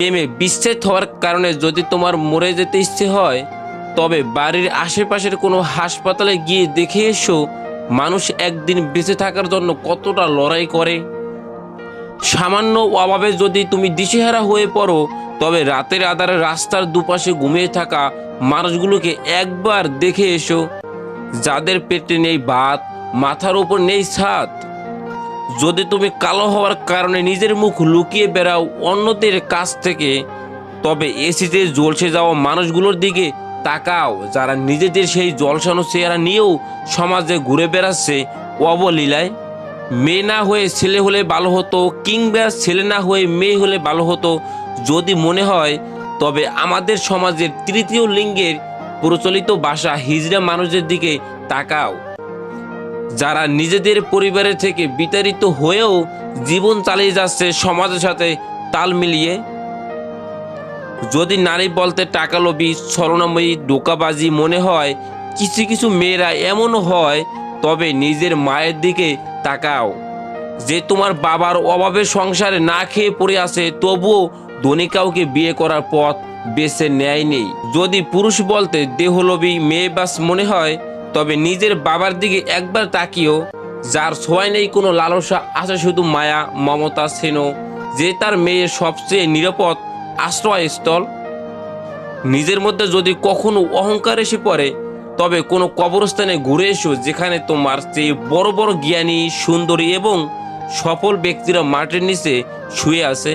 প্রেমে বিচ্ছেদ হওয়ার কারণে যদি তোমার মরে যেতে ইচ্ছে হয়, তবে বাড়ির আশেপাশের কোনো হাসপাতালে গিয়ে দেখে এসো মানুষ একদিন বেঁচে থাকার জন্য কতটা লড়াই করে। সামান্য অভাবে যদি তুমি দিশেহারা হয়ে পড়ো, তবে রাতের আধারে রাস্তার দুপাশে ঘুমিয়ে থাকা মানুষগুলোকে একবার দেখে এসো, যাদের পেটে নেই ভাত, মাথার উপর নেই ছাদ। যদি তুমি কালো হওয়ার কারণে নিজের মুখ লুকিয়ে বেড়াও অন্যদের কাছ থেকে, তবে এসিতে ঝলসে যাওয়া মানুষগুলোর দিকে তাকাও, যারা নিজেদের সেই ঝলসানো চেহারা নিয়েও সমাজে ঘুরে বেড়াচ্ছে অবলীলায়। মেয়ে না হয়ে ছেলে হলে ভালো হতো, কিংবা ছেলে না হয়ে মেয়ে হলে ভালো হতো যদি মনে হয়, তবে আমাদের সমাজের তৃতীয় লিঙ্গের প্রচলিত ভাষা হিজড়া মানুষদের দিকে তাকাও, যারা নিজেদের পরিবারের থেকে বিতাড়িত হয়েও জীবন চালিয়ে যাচ্ছে সমাজের সাথে তাল মিলিয়ে। যদি নারী বলতে টাকালোভী, ছলনাময়ী, ধোঁকাবাজি মনে হয়, কিছু কিছু মেয়েরা এমনও হয়, তবে নিজের মায়ের দিকে তাকাও, যে তোমার বাবার অভাবে সংসারে না খেয়ে পড়ে আছে, তবুও ধনী কাউকে বিয়ে করার পথ বেছে নেয়নি। যদি পুরুষ বলতে দেহলোভী মেয়েবাস মনে হয়, তবে নিজের বাবার দিকে একবার তাকিও, যার ছোঁয়ায় নেই কোনো লালসা, আছে শুধু মায়া, মমতা, স্নেহ, যে তার মেয়ের সবচেয়ে নিরাপদ আশ্রয়স্থল। নিজের মধ্যে যদি কখনো অহংকার এসে পড়ে, তবে কোনো কবরস্থানে ঘুরে এসো, যেখানে তোমার চেয়ে বড় বড় জ্ঞানী, সুন্দরী এবং সফল ব্যক্তিরা মাটির নিচে শুয়ে আছে।